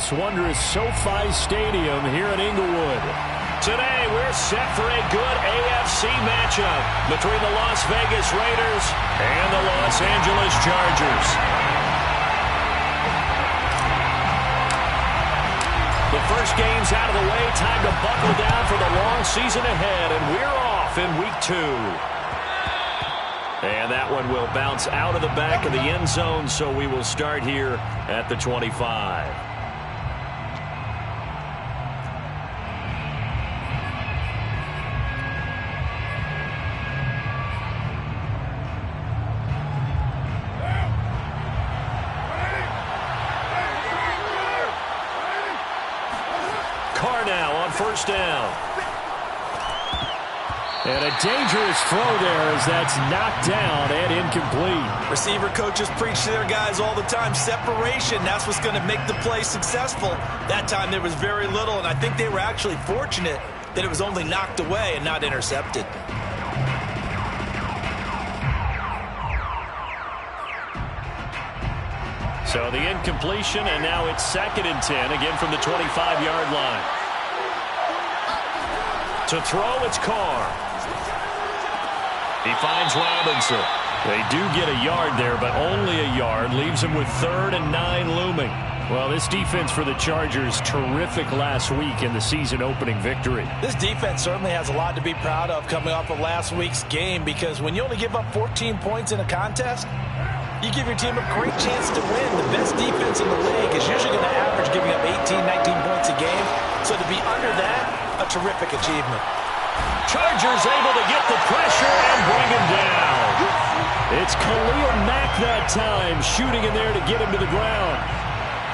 this wondrous SoFi Stadium here in Inglewood. Today, we're set for a good AFC matchup between the Las Vegas Raiders and the Los Angeles Chargers. The first game's out of the way. Time to buckle down for the long season ahead, and we're off in Week 2. And that one will bounce out of the back of the end zone, so we will start here at the 25. Carr now on first down. And a dangerous throw there as that's knocked down and incomplete. Receiver coaches preach to their guys all the time. Separation, that's what's going to make the play successful. That time there was very little, and I think they were actually fortunate that it was only knocked away and not intercepted. So the incompletion, and now it's 2nd and 10, again from the 25-yard line. To throw, it's Carr. He finds Robinson. They do get a yard there, but only a yard. Leaves him with 3rd and 9 looming. Well, this defense for the Chargers, terrific last week in the season-opening victory. This defense certainly has a lot to be proud of coming off of last week's game, because when you only give up 14 points in a contest, you give your team a great chance to win. The best defense in the league is usually going to average giving up 18, 19 points a game. So to be under that, a terrific achievement. Chargers able to get the pressure and bring him down. It's Khalil Mack that time, shooting in there to get him to the ground.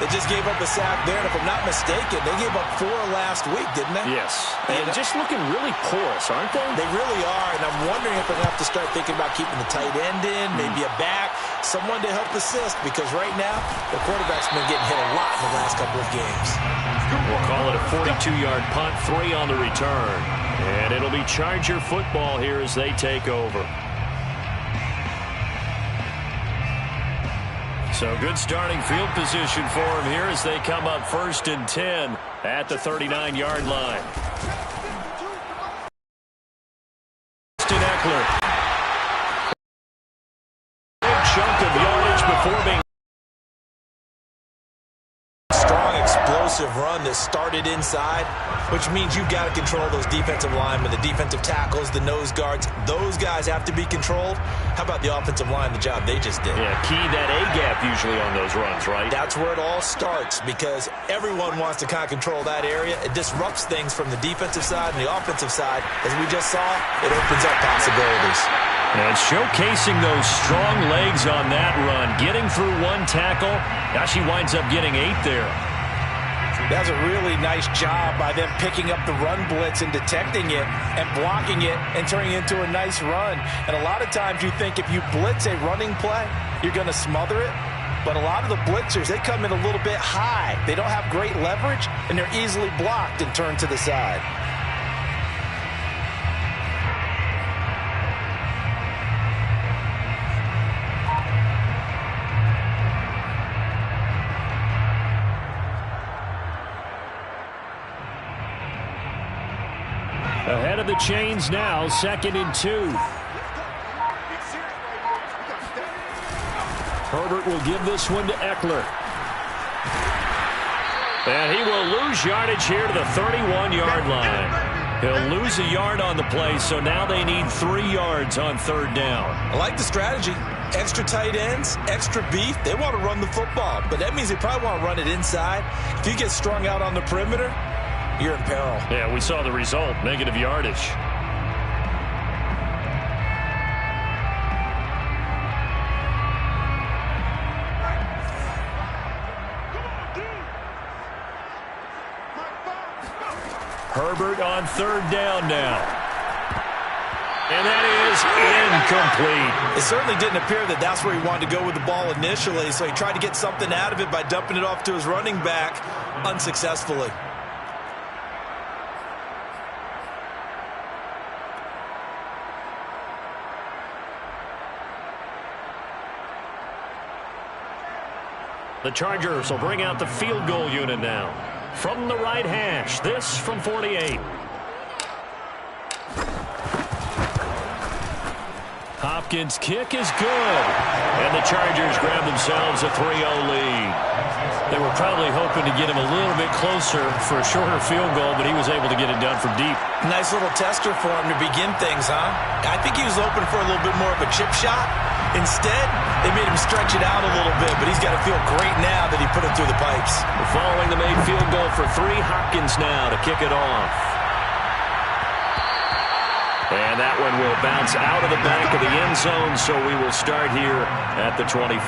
They just gave up a sack there, and if I'm not mistaken, they gave up 4 last week, didn't they? Yes. And just looking really porous, aren't they? They really are, and I'm wondering if they're going to have to start thinking about keeping the tight end in, maybe a back, someone to help assist, because right now, the quarterback's been getting hit a lot in the last couple of games. We'll call it a 42-yard punt, 3 on the return. And it'll be Charger football here as they take over. So good starting field position for him here as they come up 1st and 10 at the 39-yard line. Austin Eckler. Big chunk of yardage before being strong, explosive run that started inside, which means you've got to control those defensive linemen, the defensive tackles, the nose guards. Those guys have to be controlled. How about the offensive line, the job they just did? Yeah, key that A-gap usually on those runs, right? That's where it all starts, because everyone wants to kind of control that area. It disrupts things from the defensive side and the offensive side. As we just saw, it opens up possibilities. And showcasing those strong legs on that run, getting through 1 tackle. Now she winds up getting 8 there. That's a really nice job by them picking up the run blitz and detecting it and blocking it and turning it into a nice run. And a lot of times you think if you blitz a running play, you're going to smother it. But a lot of the blitzers, they come in a little bit high. They don't have great leverage, and they're easily blocked and turned to the side. Ahead of the chains now, 2nd and 2. Herbert will give this one to Eckler. And he will lose yardage here to the 31-yard line. He'll lose a yard on the play, so now they need 3 yards on 3rd down. I like the strategy. Extra tight ends, extra beef. They want to run the football, but that means they probably want to run it inside. If you get strung out on the perimeter, you're in peril. Yeah, we saw the result, negative yardage. Herbert on 3rd down now. And that is incomplete. It certainly didn't appear that that's where he wanted to go with the ball initially, so he tried to get something out of it by dumping it off to his running back unsuccessfully. The Chargers will bring out the field goal unit now. From the right hash, this from 48. Hopkins' kick is good. And the Chargers grab themselves a 3-0 lead. They were probably hoping to get him a little bit closer for a shorter field goal, but he was able to get it done from deep. Nice little tester for him to begin things, huh? I think he was hoping for a little bit more of a chip shot. Instead, they made him stretch it out a little bit, but he's got to feel great now that he put it through the pipes. Following the made field goal for 3, Hopkins now to kick it off. And that one will bounce out of the back of the end zone, so we will start here at the 25.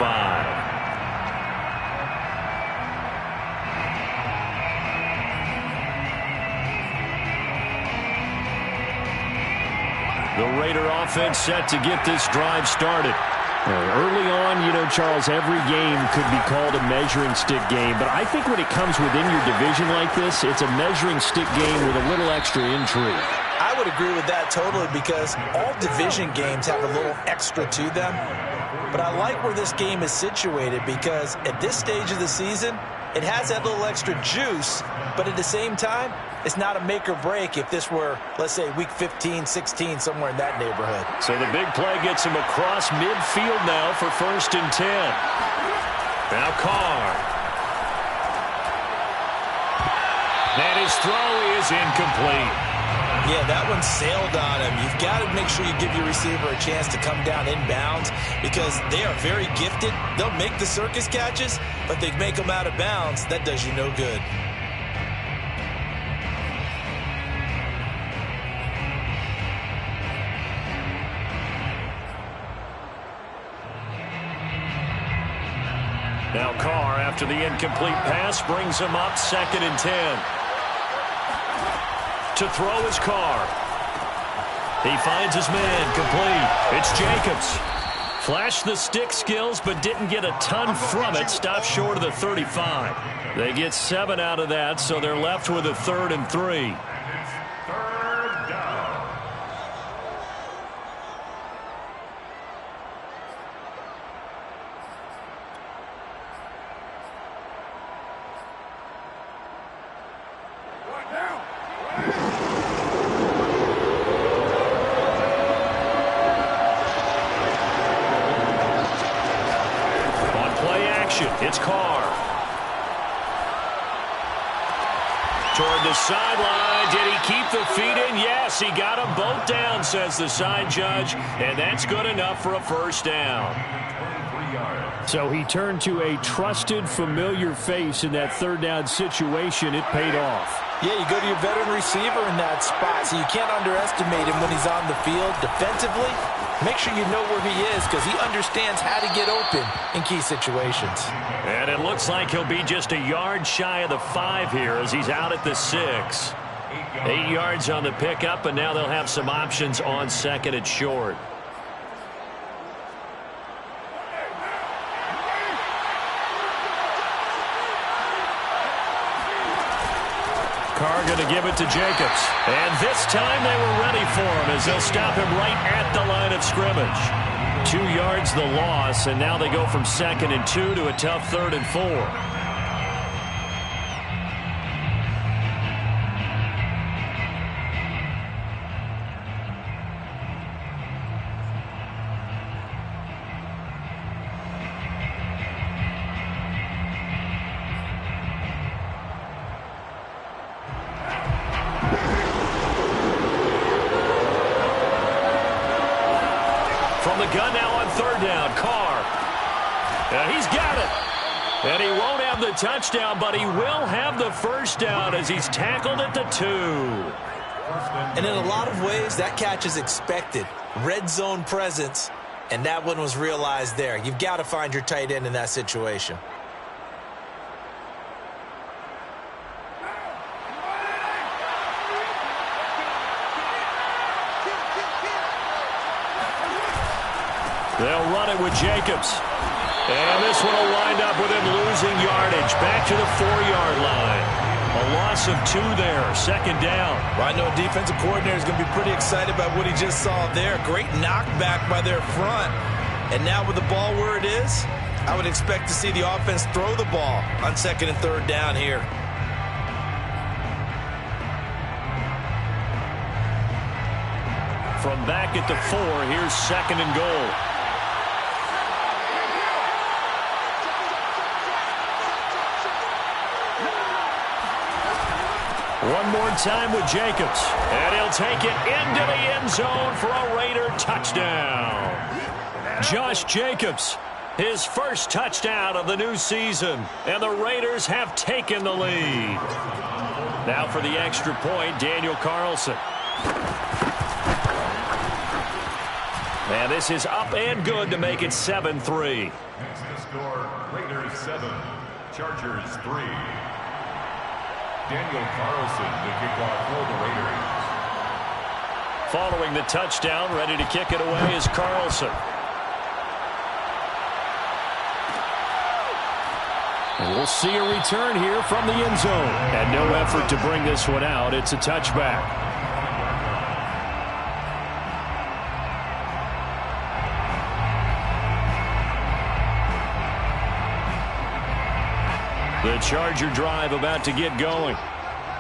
The Raider offense set to get this drive started. Early on, you know, Charles, every game could be called a measuring stick game. But I think when it comes within your division like this, it's a measuring stick game with a little extra intrigue. I would agree with that totally because all division games have a little extra to them. But I like where this game is situated because at this stage of the season, it has that little extra juice. But at the same time, it's not a make or break if this were, let's say, week 15, 16, somewhere in that neighborhood. So the big play gets him across midfield now for 1st and 10. Now Carr. And his throw is incomplete. Yeah, that one sailed on him. You've got to make sure you give your receiver a chance to come down inbounds because they are very gifted. They'll make the circus catches, but they make them out of bounds. That does you no good. Now Carr, after the incomplete pass, brings him up 2nd and 10. To throw is Carr. He finds his man, complete. It's Jacobs. Flashed the stick skills, but didn't get a ton from it. Stopped short of the 35. They get 7 out of that, so they're left with a 3rd and 3. It's Carr. Toward the sideline. Did he keep the feet in? Yes, he got them both down, says the side judge. And that's good enough for a 1st down. So he turned to a trusted, familiar face in that 3rd down situation. It paid off. Yeah, you go to your veteran receiver in that spot, so you can't underestimate him when he's on the field defensively. Make sure you know where he is because he understands how to get open in key situations. And it looks like he'll be just a yard shy of the 5 here as he's out at the 6. 8 yards on the pickup, and now they'll have some options on 2nd and short. Carr going to give it to Jacobs. And this time they were ready for him as they'll stop him right at the line of scrimmage. 2 yards the loss, and now they go from 2nd and 2 to a tough 3rd and 4. From the gun now on 3rd down, Carr. He's got it. And he won't have the touchdown, but he will have the 1st down as he's tackled at the 2. And in a lot of ways, that catch is expected. Red zone presence, and that one was realized there. You've got to find your tight end in that situation. They'll run it with Jacobs. And this one will wind up with him losing yardage. Back to the 4-yard line. A loss of 2 there. 2nd down. Well, I know a defensive coordinator is going to be pretty excited about what he just saw there. Great knockback by their front. And now with the ball where it is, I would expect to see the offense throw the ball on 2nd and 3rd down here. From back at the 4, here's 2nd and goal. One more time with Jacobs. And he'll take it into the end zone for a Raider touchdown. Josh Jacobs, his first touchdown of the new season. And the Raiders have taken the lead. Now for the extra point, Daniel Carlson. And this is up and good to make it 7-3. Next to score, Raiders 7, Chargers 3. Daniel Carlson, the kickoff for the Raiders. Following the touchdown, ready to kick it away is Carlson. And we'll see a return here from the end zone. And no effort to bring this one out. It's a touchback. The Charger drive about to get going.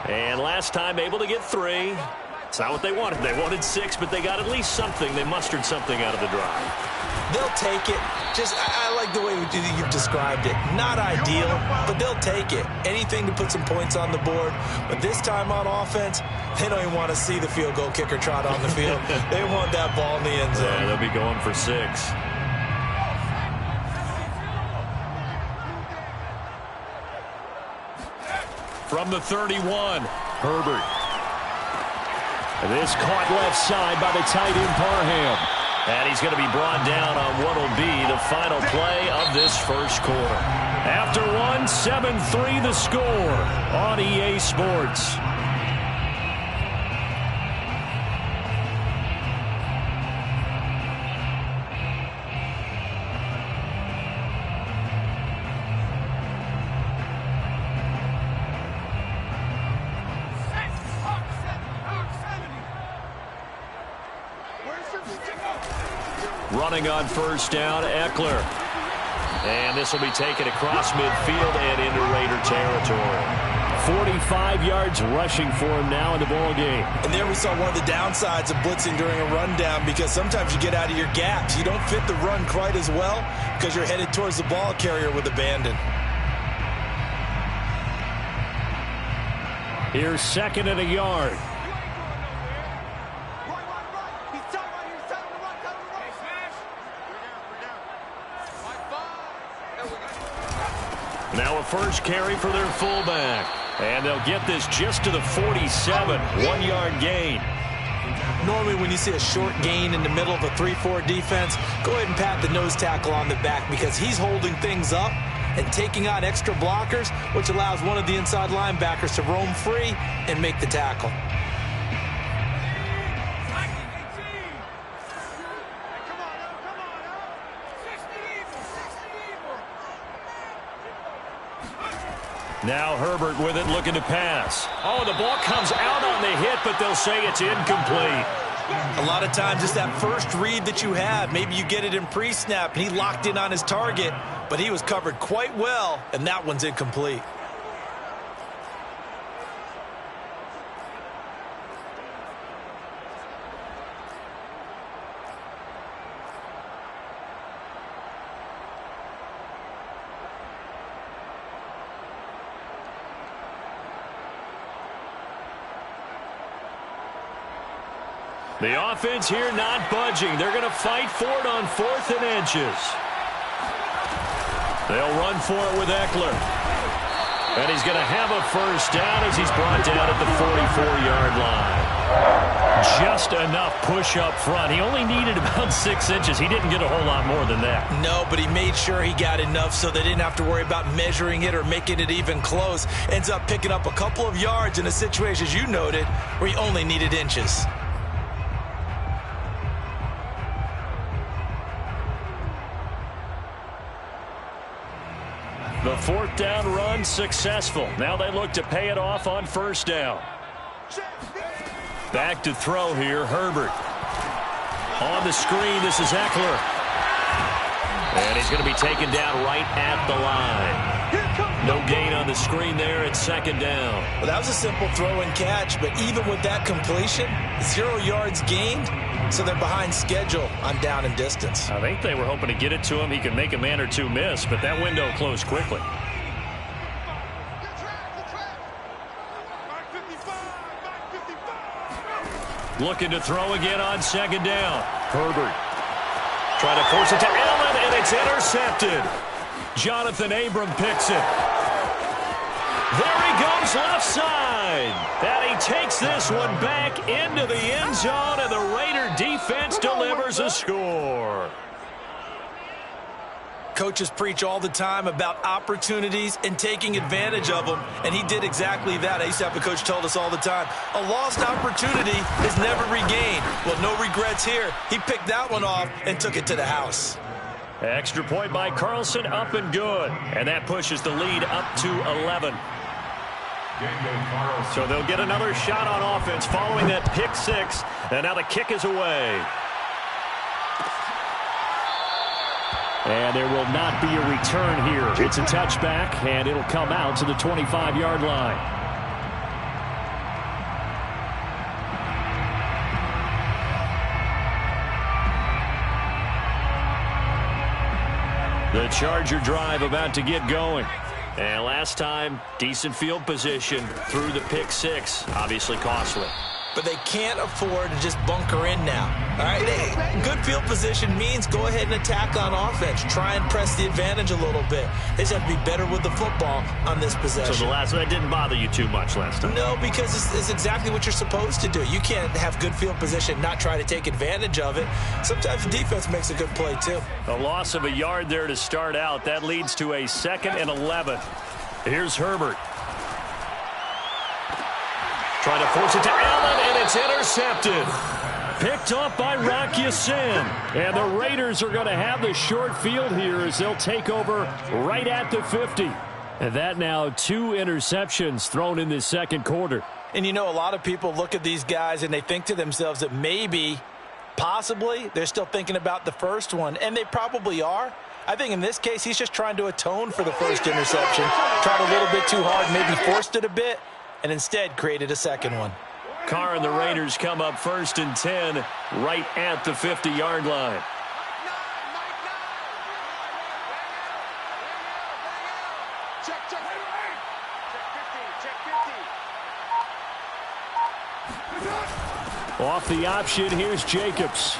And last time able to get 3. It's not what they wanted. They wanted 6, but they got at least something. They mustered something out of the drive. They'll take it. I like the way you've described it. Not ideal, but they'll take it. Anything to put some points on the board. But this time on offense, they don't even want to see the field goal kicker trot on the field. They want that ball in the end zone. Yeah, they'll be going for 6. From the 31, Herbert. This caught left side by the tight end Parham. And he's going to be brought down on what will be the final play of this first quarter. After 7-3 the score on EA Sports. Running on first down, Eckler. And this will be taken across midfield and into Raider territory. 45 yards rushing for him now in the ball game. And there we saw one of the downsides of blitzing during a rundown, because sometimes you get out of your gaps. You don't fit the run quite as well because you're headed towards the ball carrier with abandon. Here's 2nd and a yard. Now a first carry for their fullback. And they'll get this just to the 47. 1-yard gain. Normally when you see a short gain in the middle of a 3-4 defense, go ahead and pat the nose tackle on the back, because he's holding things up and taking on extra blockers, which allows one of the inside linebackers to roam free and make the tackle. Now Herbert with it, looking to pass. Oh, the ball comes out on the hit, but they'll say it's incomplete. A lot of times it's that first read that you have. Maybe you get it in pre-snap, and he locked in on his target, but he was covered quite well, and that one's incomplete. The offense here not budging. They're going to fight for it on 4th and inches. They'll run for it with Eckler. And he's going to have a first down as he's brought down at the 44-yard line. Just enough push up front. He only needed about 6 inches. He didn't get a whole lot more than that. No, but he made sure he got enough so they didn't have to worry about measuring it or making it even close. Ends up picking up a couple of yards in a situation, as you noted, where he only needed inches. The 4th down run successful. Now they look to pay it off on first down. Back to throw here, Herbert. On the screen, this is Eckler. And he's going to be taken down right at the line. No gain on the screen there. It's second down. Well, that was a simple throw and catch, but even with that completion, 0 yards gained, so they're behind schedule on down and distance. I think they were hoping to get it to him. He could make a man or two miss, but that window closed quickly. Looking to throw again on second down. Herbert trying to force it to Allen, and it's intercepted. Jonathan Abram picks it. There he goes left side. And he takes this one back into the end zone, and the Raider defense delivers a score. Coaches preach all the time about opportunities and taking advantage of them, and he did exactly that. I used to have a coach told us all the time, a lost opportunity is never regained. Well, no regrets here. He picked that one off and took it to the house. Extra point by Carlson, up and good. And that pushes the lead up to 11. So they'll get another shot on offense following that pick six. And now the kick is away. And there will not be a return here. It's a touchback, and it'll come out to the 25-yard line. The Charger drive about to get going. And last time, decent field position through the pick six. Obviously costly. But they can't afford to just bunker in now. All right, good field position means go ahead and attack on offense. Try and press the advantage a little bit. They just have to be better with the football on this possession. So that didn't bother you too much last time? No, because it's exactly what you're supposed to do. You can't have good field position, not try to take advantage of it. Sometimes the defense makes a good play, too. A loss of a yard there to start out. That leads to a 2nd and 11. Here's Herbert. Trying to force it to Allen, and it's intercepted. Picked off by Rock Ya-Sin. And the Raiders are going to have the short field here as they'll take over right at the 50. And that now 2 interceptions thrown in this second quarter. And, you know, a lot of people look at these guys and they think to themselves that maybe, possibly, they're still thinking about the first one. And they probably are. I think in this case, he's just trying to atone for the first interception. Tried a little bit too hard, maybe forced it a bit, and instead created a second one. Carr and the Raiders come up 1st and 10 right at the 50-yard line. Off the option, here's Jacobs.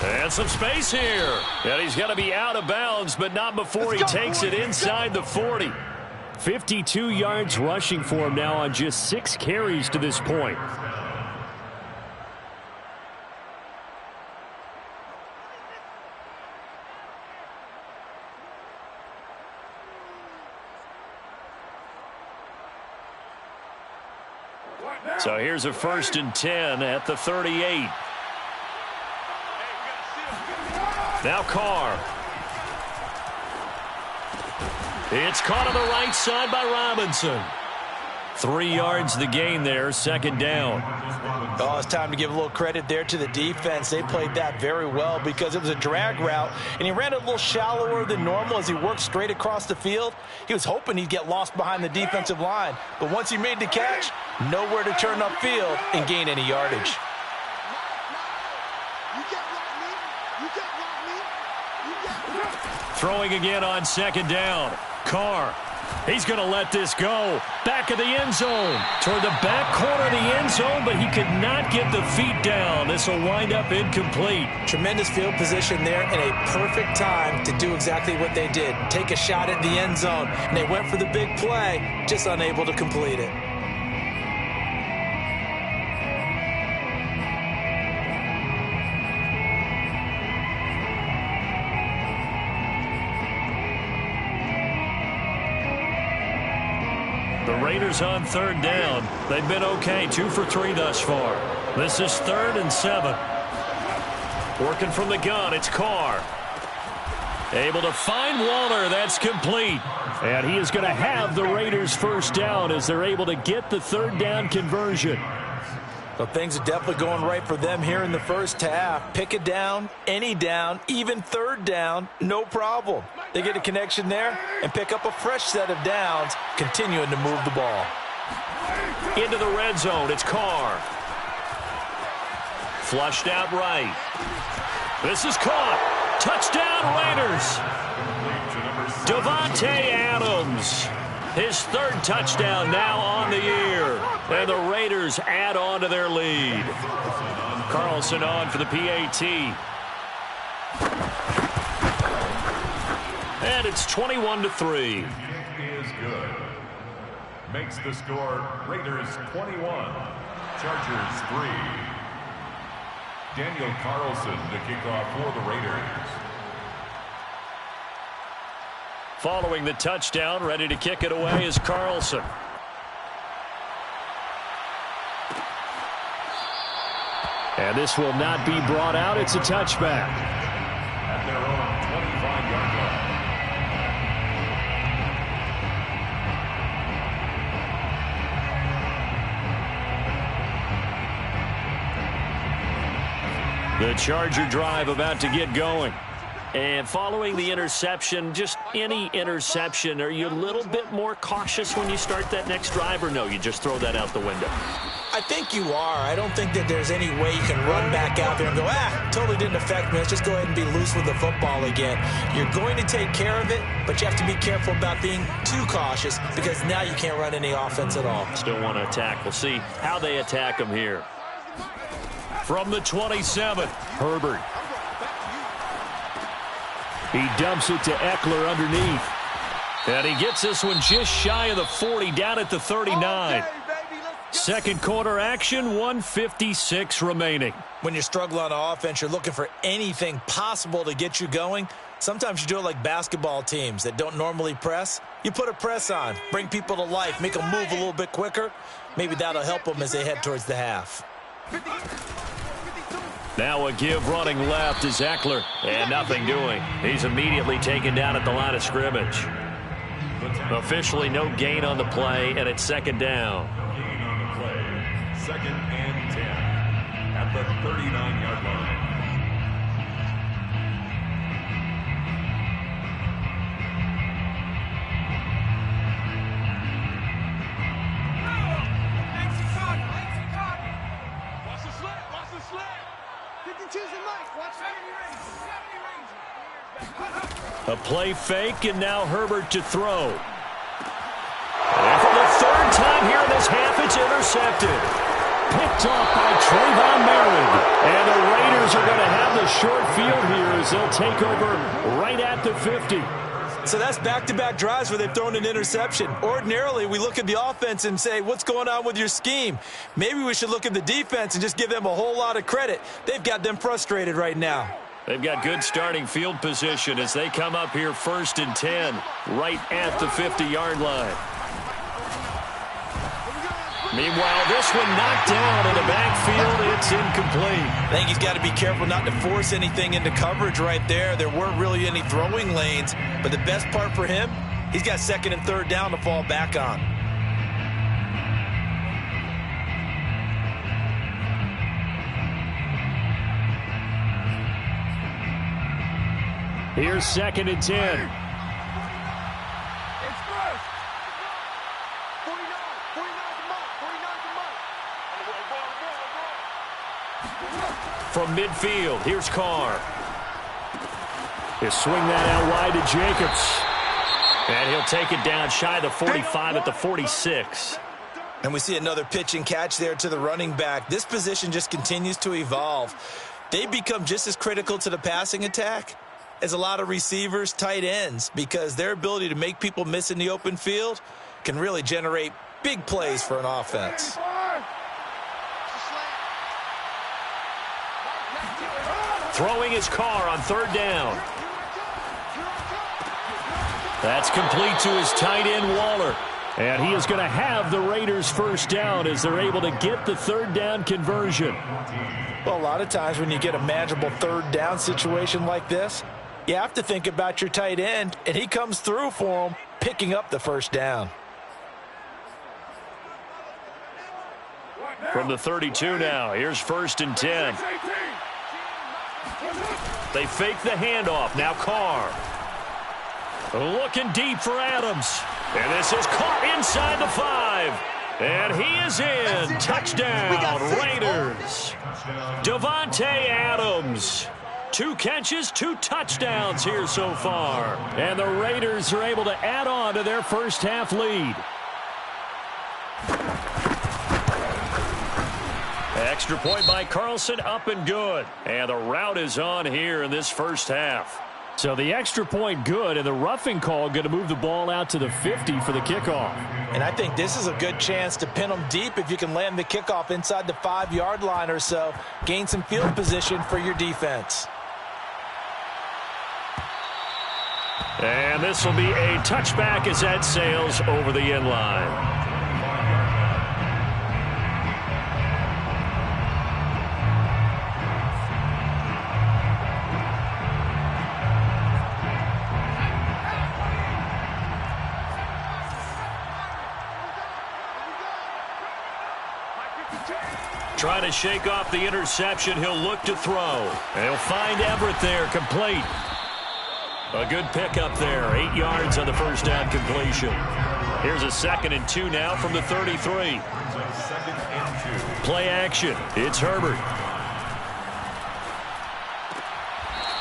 And some space here. And he's going to be out of bounds, but not before he takes it inside the 40. 52 yards rushing for him now on just 6 carries to this point. So here's a 1st and 10 at the 38. Now Carr. It's caught on the right side by Robinson. 3 yards the gain there, 2nd down. Oh, it's time to give a little credit there to the defense. They played that very well because it was a drag route, and he ran a little shallower than normal as he worked straight across the field. He was hoping he'd get lost behind the defensive line, but once he made the catch, nowhere to turn upfield and gain any yardage. Throwing again on 2nd down. Carr. He's going to let this go. Back of the end zone. Toward the back corner of the end zone, but he could not get the feet down. This will wind up incomplete. Tremendous field position there and a perfect time to do exactly what they did. Take a shot at the end zone. And they went for the big play, just unable to complete it. The Raiders on 3rd down. They've been okay, 2 for 3 thus far. This is 3rd and 7. Working from the gun, it's Carr. Able to find Waller, that's complete. And he is going to have the Raiders 1st down as they're able to get the 3rd down conversion. Well, things are definitely going right for them here in the first half. Pick a down, any down, even third down, no problem. They get a connection there and pick up a fresh set of downs, continuing to move the ball. Into the red zone, it's Carr. Flushed out right. This is caught. Touchdown Raiders. Davante Adams. His third touchdown now on the year. And the Raiders add on to their lead. Carlson on for the PAT. And it's 21-3. Is good. Makes the score Raiders 21, Chargers 3. Daniel Carlson to kick off for the Raiders. Following the touchdown, ready to kick it away is Carlson. And this will not be brought out. It's a touchback. At their own 25-yard line. The Charger drive about to get going. And following the interception, just any interception, are you a little bit more cautious when you start that next drive, or no, you just throw that out the window? I think you are. I don't think that there's any way you can run back out there and go, totally didn't affect me. Let's just go ahead and be loose with the football again. You're going to take care of it, but you have to be careful about being too cautious because now you can't run any offense at all. Still want to attack. We'll see how they attack them here. From the 27, Herbert. He dumps it to Eckler underneath. And he gets this one just shy of the 40, down at the 39. Second quarter action, 1:56 remaining. When you struggle on offense, you're looking for anything possible to get you going. Sometimes you do it like basketball teams that don't normally press. You put a press on, bring people to life, make them move a little bit quicker. Maybe that'll help them as they head towards the half. Now a give running left is Eckler, and nothing doing. He's immediately taken down at the line of scrimmage. Officially no gain on the play, and it's second down. Gain on the play, second and 10 at the 39-yard line. A play fake, and now Herbert to throw. And for the third time here in this half, it's intercepted. Picked off by Trayvon Merritt. And the Raiders are going to have the short field here as they'll take over right at the 50. So that's back-to-back drives where they've thrown an interception. Ordinarily, we look at the offense and say, what's going on with your scheme? Maybe we should look at the defense and just give them a whole lot of credit. They've got them frustrated right now. They've got good starting field position as they come up here 1st and 10, right at the 50-yard line. Meanwhile, this one knocked down in the backfield. It's incomplete. I think he's got to be careful not to force anything into coverage right there. There weren't really any throwing lanes, but the best part for him, he's got second and third down to fall back on. Here's 2nd and 10. From midfield, here's Carr. He'll swing that out wide to Jacobs. And he'll take it down shy of the 45 at the 46. And we see another pitch and catch there to the running back. This position just continues to evolve. They become just as critical to the passing attack as a lot of receivers, tight ends, because their ability to make people miss in the open field can really generate big plays for an offense. Throwing his Carr on third down. That's complete to his tight end, Waller. And he is going to have the Raiders first down as they're able to get the third down conversion. Well, a lot of times when you get a manageable third down situation like this, you have to think about your tight end, and he comes through for him, picking up the first down. From the 32 now, here's 1st and 10. They fake the handoff. Now Carr. Looking deep for Adams. And this is caught inside the 5. And he is in. Touchdown, Raiders. Davante Adams. 2 catches, 2 touchdowns here so far. And the Raiders are able to add on to their first half lead. Extra point by Carlson, up and good. And the route is on here in this first half. So the extra point good, and the roughing call going to move the ball out to the 50 for the kickoff. And I think this is a good chance to pin them deep if you can land the kickoff inside the 5-yard line or so. Gain some field position for your defense. And this will be a touchback as that sails over the end line. Trying to shake off the interception. He'll look to throw. And he'll find Everett there, complete. A good pickup there. 8 yards on the first down completion. Here's a 2nd and 2 now from the 33. Play action. It's Herbert.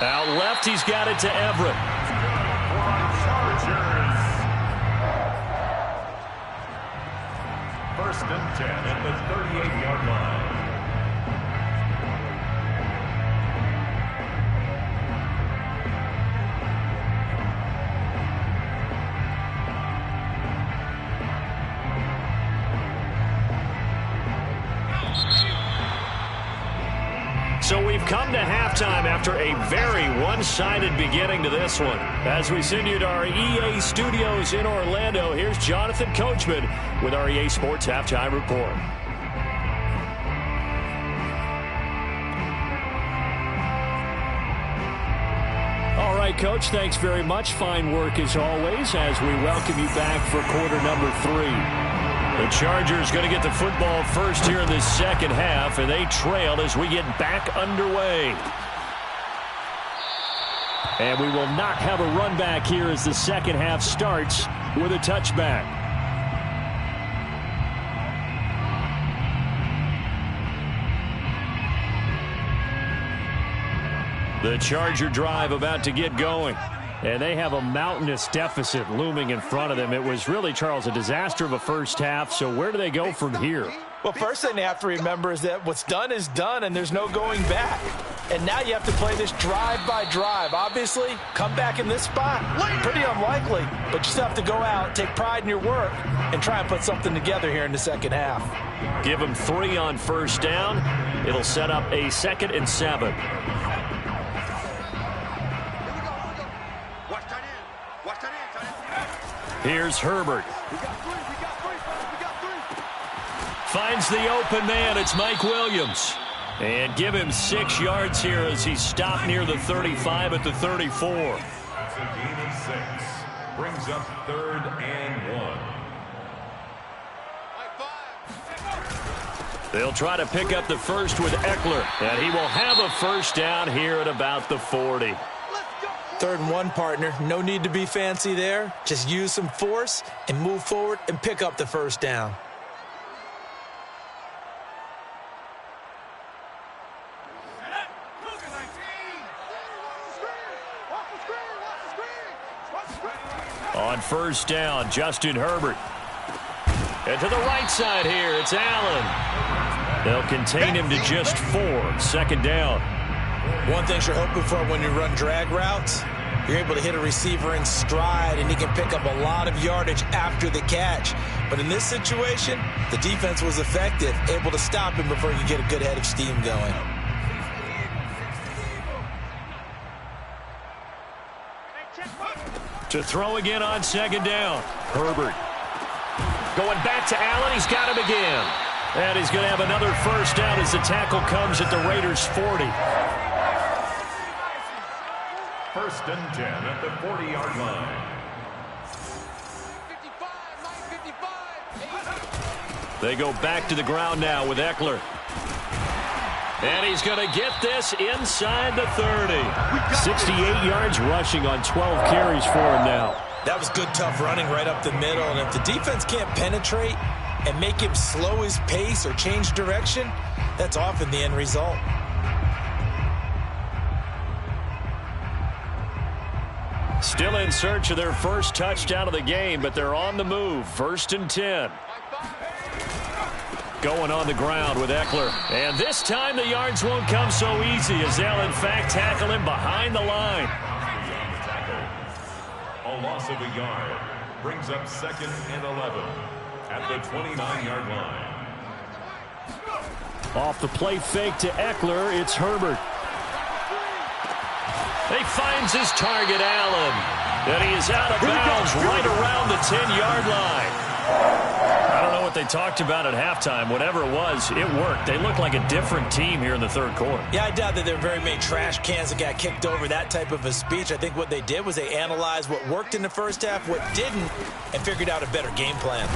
Out left, he's got it to Everett. First and 10 at the 38-yard line. So we've come to halftime after a very one-sided beginning to this one. As we send you to our EA studios in Orlando, here's Jonathan Coachman with our EA Sports Halftime Report. All right, Coach, thanks very much. Fine work as always as we welcome you back for quarter number 3. The Chargers going to get the football first here in this second half, and they trail as we get back underway. And we will not have a run back here as the second half starts with a touchback. The Charger drive about to get going. And they have a mountainous deficit looming in front of them. It was really, Charles, a disaster of a first half. So where do they go from here? Well, first thing they have to remember is that what's done is done, and there's no going back. And now you have to play this drive by drive. Obviously, come back in this spot, pretty unlikely. But you still have to go out, take pride in your work, and try and put something together here in the second half. Give them 3 on first down. It'll set up a 2nd and 7. Here's Herbert. Finds the open man. It's Mike Williams. And give him 6 yards here as he stopped near the 35 at the 34. That's a gain of 6. Brings up 3rd and 1. They'll try to pick up the first with Eckler. And he will have a first down here at about the 40. 3rd and 1, partner. No need to be fancy there. Just use some force and move forward and pick up the first down. On first down, Justin Herbert. And to the right side here, it's Allen. They'll contain him to just 4. 2nd down. One thing you're hoping for when you run drag routes, you're able to hit a receiver in stride, and he can pick up a lot of yardage after the catch. But in this situation, the defense was effective, able to stop him before you get a good head of steam going. To throw again on 2nd down. Herbert. Going back to Allen. He's got him again. And he's going to have another first down as the tackle comes at the Raiders' 40. 1st and 10 at the 40-yard line. They go back to the ground now with Eckler. And he's going to get this inside the 30. 68 yards rushing on 12 carries for him now. That was good, tough running right up the middle. And if the defense can't penetrate and make him slow his pace or change direction, that's often the end result. Still in search of their first touchdown of the game, but they're on the move. 1st and 10. Going on the ground with Eckler. And this time the yards won't come so easy as they'll, in fact, tackle him behind the line. A loss of a yard brings up 2nd and 11 at the 29-yard line. Off the play fake to Eckler, it's Herbert. He finds his target, Allen. And he is out of bounds right around the 10-yard line. I don't know what they talked about at halftime. Whatever it was, it worked. They look like a different team here in the third quarter. Yeah, I doubt that there were very many trash cans that got kicked over, that type of a speech. I think what they did was they analyzed what worked in the first half, what didn't, and figured out a better game plan.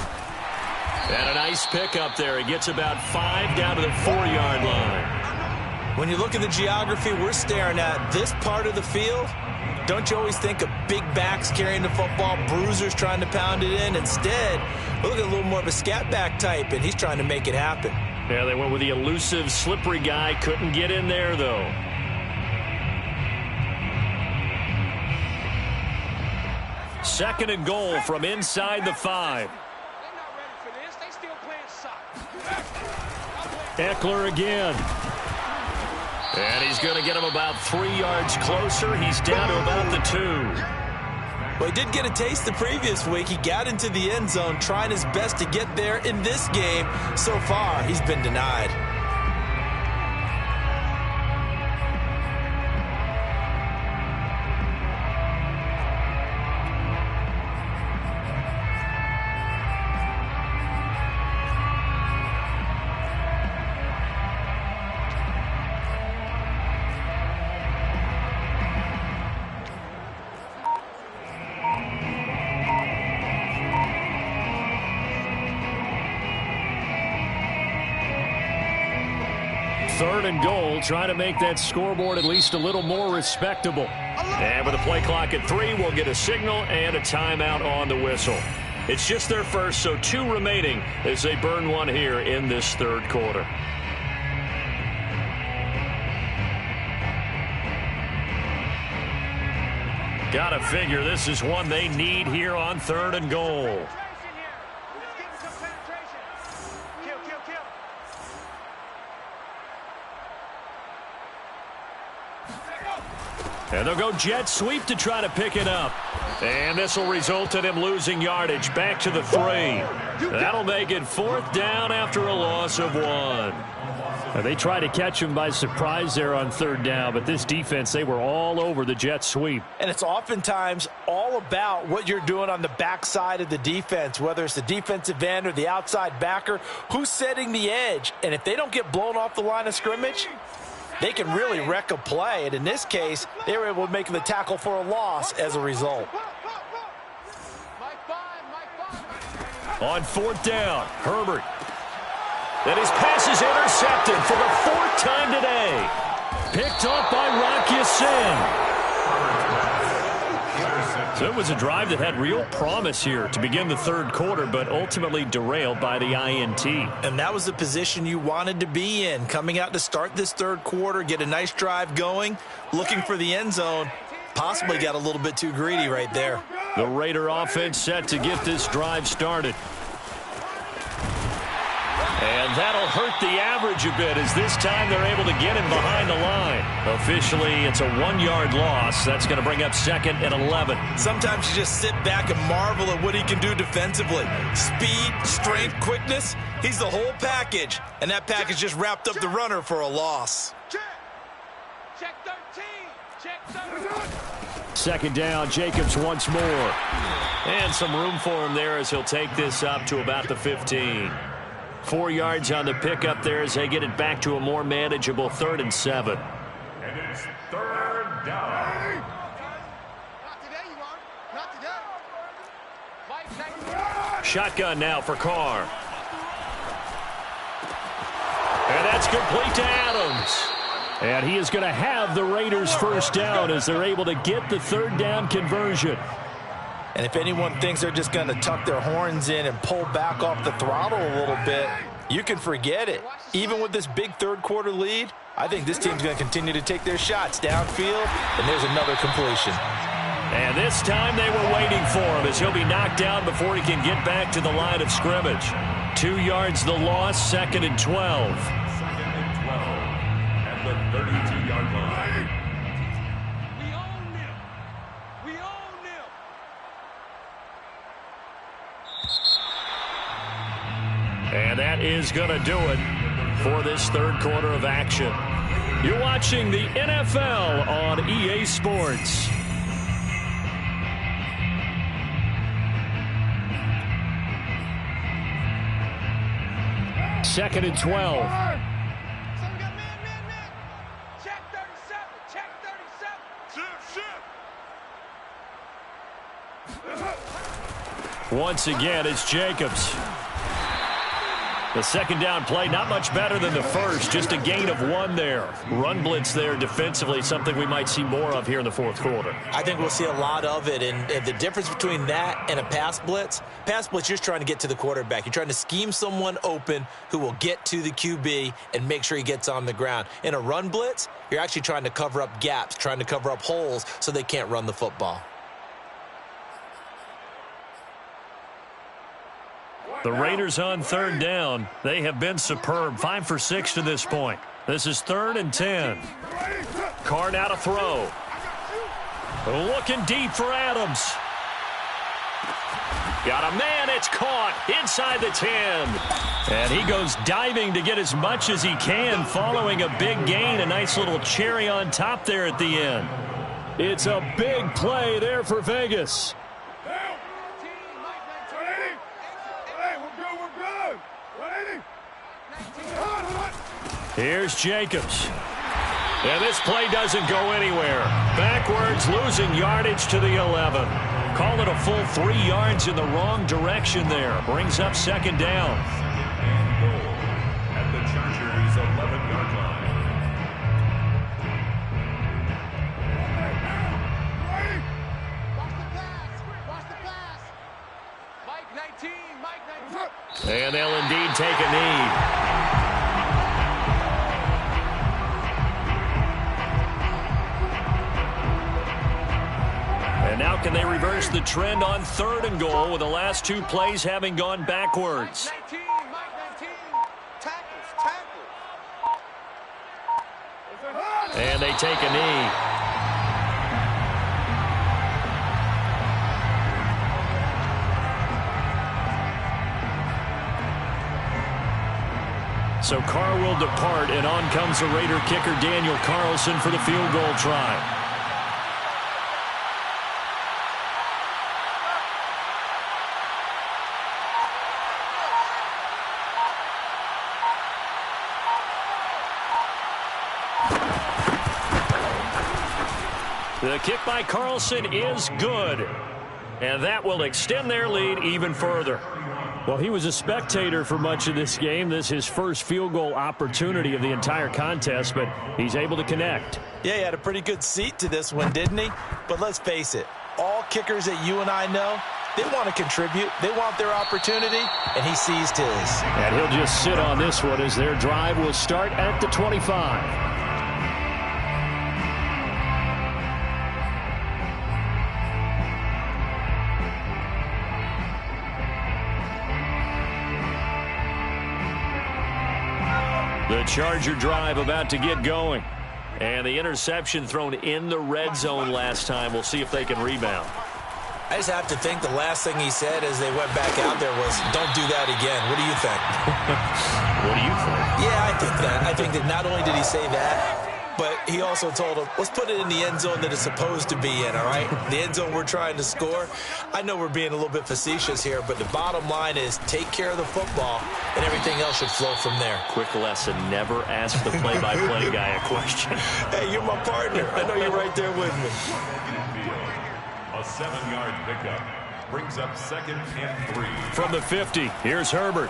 And a nice pick up there. He gets about 5 down to the 4-yard line. When you look at the geography we're staring at, this part of the field, don't you always think of big backs carrying the football, bruisers trying to pound it in? Instead, look at a little more of a scat back type, and he's trying to make it happen. Yeah, they went with the elusive, slippery guy. Couldn't get in there, though. Second and goal from inside the 5. Eckler again. And he's going to get him about 3 yards closer. He's down to about the 2. Well, he did get a taste the previous week. He got into the end zone trying his best to get there in this game. So far, he's been denied. Third and goal, trying to make that scoreboard at least a little more respectable. And with the play clock at 3, we'll get a signal and a timeout on the whistle. It's just their first, so 2 remaining as they burn one here in this third quarter. Gotta figure this is one they need here on 3rd and goal. And they'll go jet sweep to try to pick it up. And this will result in him losing yardage back to the 3. That'll make it 4th down after a loss of 1. They tried to catch him by surprise there on 3rd down, but this defense, they were all over the jet sweep. And it's oftentimes all about what you're doing on the backside of the defense, whether it's the defensive end or the outside backer, who's setting the edge. And if they don't get blown off the line of scrimmage, they can really wreck a play. And in this case, they were able to make the tackle for a loss as a result. On 4th down, Herbert. And his pass is intercepted for the 4th time today. Picked off by Rock Ya-Sin. So it was a drive that had real promise here to begin the third quarter, but ultimately derailed by the INT. And that was the position you wanted to be in, coming out to start this third quarter, get a nice drive going, looking for the end zone. Possibly got a little bit too greedy right there. The Raider offense set to get this drive started. And that'll hurt the average a bit as this time they're able to get him behind the line. Officially, it's a 1-yard loss. That's going to bring up 2nd and 11. Sometimes you just sit back and marvel at what he can do defensively. Speed, strength, quickness, he's the whole package. And that package just wrapped up the runner for a loss. Check 13. Check 13. 2nd down, Jacobs once more. And some room for him there as he'll take this up to about the 15. 4 yards on the pickup there as they get it back to a more manageable 3rd and 7. And it's 3rd down. Not today, you are. Not today. Mike, Shotgun now for Carr. That's complete to Adams. And he is going to have the Raiders first down as they're able to get the third down conversion. And if anyone thinks they're just going to tuck their horns in and pull back off the throttle a little bit, you can forget it. Even with this big third-quarter lead, I think this team's going to continue to take their shots downfield, and there's another completion. And this time they were waiting for him as he'll be knocked down before he can get back to the line of scrimmage. 2 yards the loss, 2nd and 12. 2nd and 12 at the 32-yard line. We own them. We own them. And that is going to do it for this third quarter of action. You're watching the NFL on EA Sports. Second and 12. So we got man. Check 37. Check 37. Once again, it's Jacobs. The second down play, not much better than the first. Just a gain of 1 there. Run blitz there defensively, something we might see more of here in the fourth quarter. I think we'll see a lot of it. And the difference between that and a pass blitz, you're just trying to get to the quarterback. You're trying to scheme someone open who will get to the QB and make sure he gets on the ground. In a run blitz, you're actually trying to cover up gaps, trying to cover up holes so they can't run the football. The Raiders on third down. They have been superb. 5 for 6 to this point. This is 3rd and 10. Carr now to throw. Looking deep for Adams. Got a man. It's caught inside the 10. And he goes diving to get as much as he can following a big gain. A nice little cherry on top there at the end. It's a big play there for Vegas. Here's Jacobs. And this play doesn't go anywhere. Backwards, losing yardage to the 11. Call it a full 3 yards in the wrong direction there. Brings up second down. And goal at the Chargers' 11-yard line. Watch the pass. Mike 19. Mike 19. And they'll indeed take a knee. And now can they reverse the trend on 3rd and goal with the last 2 plays having gone backwards? Mike 19. Tackles. And they take a knee. So Carr will depart, and on comes the Raider kicker Daniel Carlson for the field goal try. The kick by Carlson is good, and that will extend their lead even further. Well, he was a spectator for much of this game. This is his first field goal opportunity of the entire contest, but he's able to connect. Yeah, he had a pretty good seat to this one, didn't he? But let's face it, all kickers that you and I know, they want to contribute. They want their opportunity, and he seized his. And he'll just sit on this one as their drive will start at the 25. The Charger drive about to get going. And the interception thrown in the red zone last time. We'll see if they can rebound. I just have to think the last thing he said as they went back out there was, don't do that again. What do you think? What do you think? Yeah, I think that. I think that not only did he say that, but he also told him, let's put it in the end zone that it's supposed to be in, all right? The end zone we're trying to score. I know we're being a little bit facetious here, but the bottom line is take care of the football, and everything else should flow from there. Quick lesson, never ask the play-by-play guy a question. Hey, you're my partner. I know you're right there with me. A 7-yard pickup brings up 2nd and 3. From the 50, here's Herbert.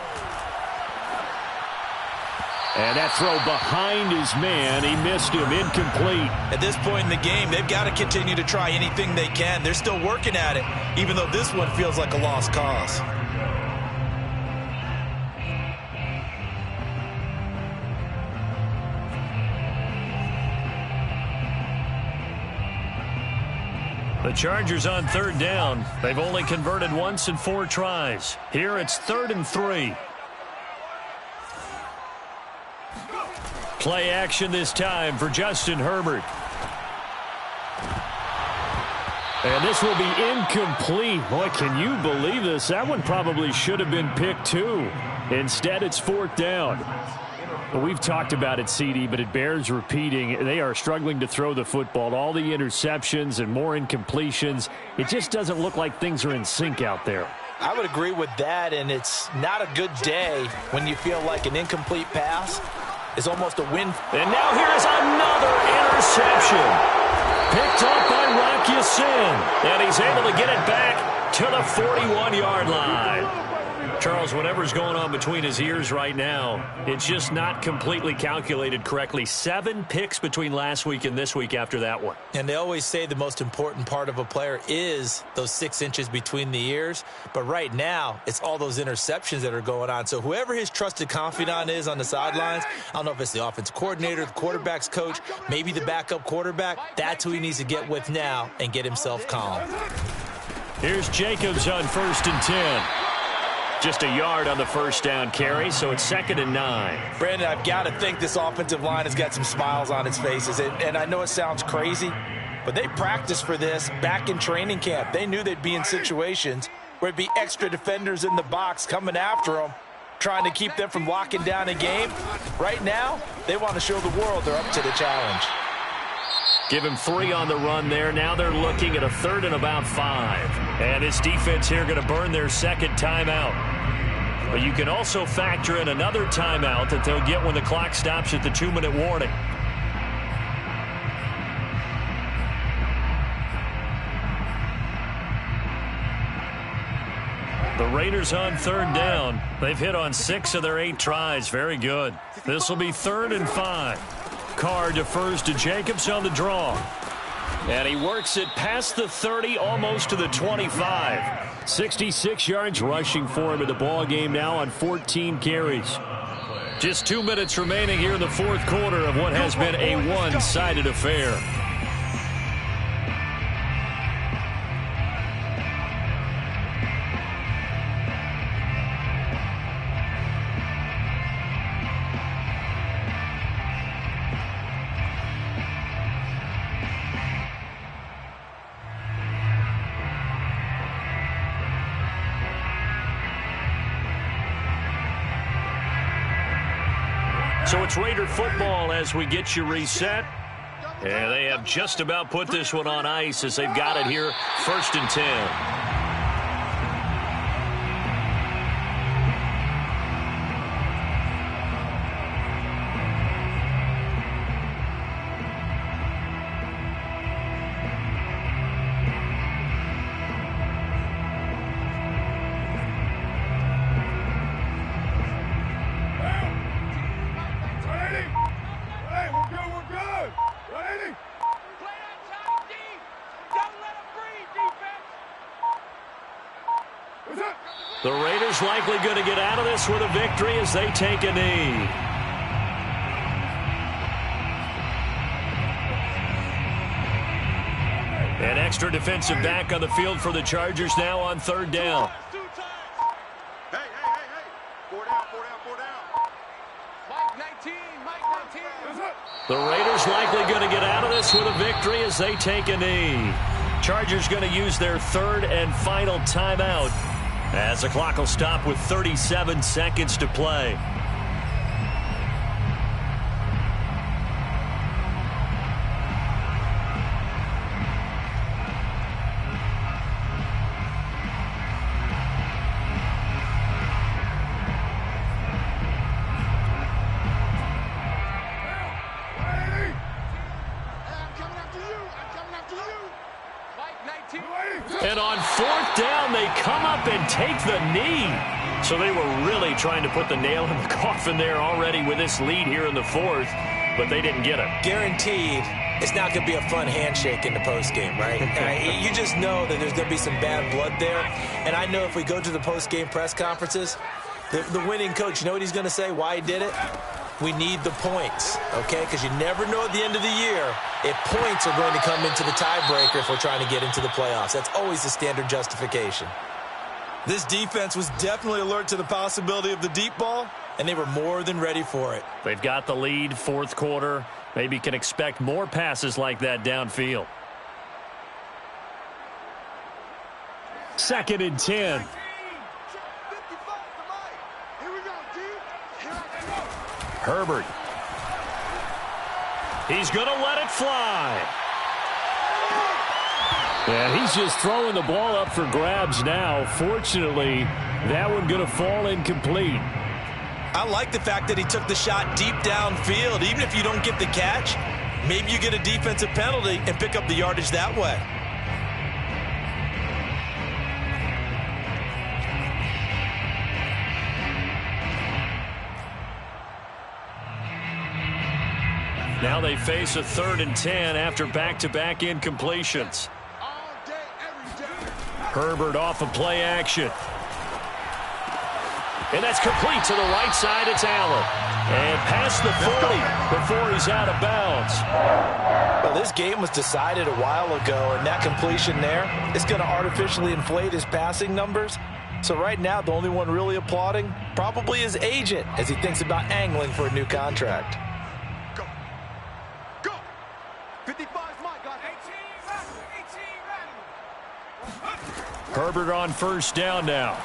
And that throw behind his man. He missed him. Incomplete. At this point in the game, they've got to continue to try anything they can. They're still working at it, even though this one feels like a lost cause. The Chargers on third down. They've only converted once in 4 tries. Here it's 3rd and 3. Play action this time for Justin Herbert. And this will be incomplete. Boy, can you believe this? That one probably should have been picked too. Instead, it's 4th down. Well, we've talked about it, CD, but it bears repeating. They are struggling to throw the football. All the interceptions and more incompletions. It just doesn't look like things are in sync out there. I would agree with that, and it's not a good day when you feel like an incomplete pass is almost a win. And now here is another interception. Picked up by Rock Ya-Sin. And he's able to get it back to the 41-yard line. Charles, whatever's going on between his ears right now, it's just not completely calculated correctly. 7 picks between last week and this week after that one. And they always say the most important part of a player is those 6 inches between the ears. But right now, it's all those interceptions that are going on. So whoever his trusted confidant is on the sidelines, I don't know if it's the offensive coordinator, the quarterback's coach, maybe the backup quarterback, that's who he needs to get with now and get himself calm. Here's Jacobs on 1st and 10. Just a yard on the first down carry, so it's 2nd and 9. Brandon, I've got to think this offensive line has got some smiles on its faces. And I know it sounds crazy, but they practiced for this back in training camp. They knew they'd be in situations where it'd be extra defenders in the box coming after them, trying to keep them from locking down a game. Right now, they want to show the world they're up to the challenge. Give him 3 on the run there. Now they're looking at a 3rd and about 5. And this defense here going to burn their 2nd timeout. But you can also factor in another timeout that they'll get when the clock stops at the 2-minute warning. The Raiders on 3rd down. They've hit on 6 of their 8 tries. Very good. This will be 3rd and 5. Carr defers to Jacobs on the draw. And he works it past the 30, almost to the 25. 66 yards rushing for him in the ball game now on 14 carries. Just 2 minutes remaining here in the 4th quarter of what has been a one-sided affair. So it's Raider football as we get you reset. And they have just about put this one on ice as they've got it here, 1st and 10. The Raiders likely going to get out of this with a victory as they take a knee. An extra defensive back on the field for the Chargers now on 3rd down. Hey. 4 down. Mike 19. The Raiders likely going to get out of this with a victory as they take a knee. Chargers going to use their 3rd and final timeout as the clock will stop with 37 seconds to play. And on 4th down, they come up and take the knee. So they were really trying to put the nail in the coffin there already with this lead here in the fourth, but they didn't get it. Guaranteed, it's not going to be a fun handshake in the postgame, right? You just know that there's going to be some bad blood there. And I know if we go to the postgame press conferences, the winning coach, you know what he's going to say, why he did it? We need the points, okay? Because you never know at the end of the year if points are going to come into the tiebreaker if we're trying to get into the playoffs. That's always the standard justification. This defense was definitely alert to the possibility of the deep ball, and they were more than ready for it. They've got the lead, fourth quarter. Maybe can expect more passes like that downfield. 2nd and 10. Herbert. He's going to let it fly. And he's just throwing the ball up for grabs now. Fortunately, that one going to fall incomplete. I like the fact that he took the shot deep downfield. Even if you don't get the catch, maybe you get a defensive penalty and pick up the yardage that way. Now they face a 3rd and 10 after back-to-back incompletions. Herbert off of play action. And that's complete to the right side. It's Allen. And past the 40 before he's out of bounds. Well, this game was decided a while ago, and that completion there is going to artificially inflate his passing numbers. So right now, the only one really applauding probably his agent as he thinks about angling for a new contract. Go. 55's Mike. Got 18 Herbert on first down now.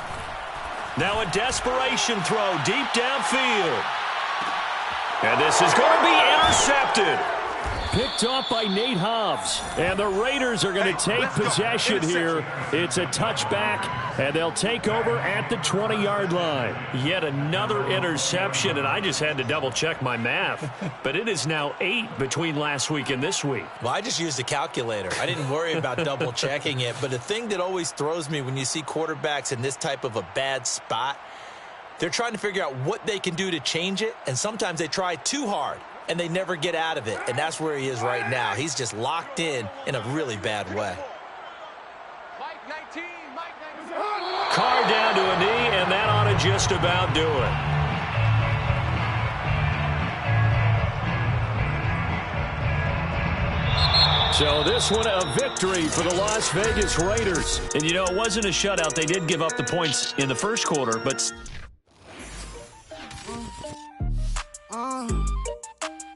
Now a desperation throw deep downfield. And this is going to be intercepted. Picked off by Nate Hobbs. And the Raiders are going to take possession here. It's a touchback, and they'll take over at the 20-yard line. Yet another interception, and I just had to double-check my math. But it is now 8 between last week and this week. Well, I just used a calculator. I didn't worry about double-checking it. But the thing that always throws me when you see quarterbacks in this type of a bad spot, they're trying to figure out what they can do to change it, and sometimes they try too hard, and they never get out of it. And that's where he is right now. He's just locked in a really bad way. Mike 19. Carr down to a knee, and that ought to just about do it. So this one a victory for the Las Vegas Raiders. And, you know, it wasn't a shutout. They did give up the points in the first quarter, but...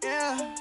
Yeah.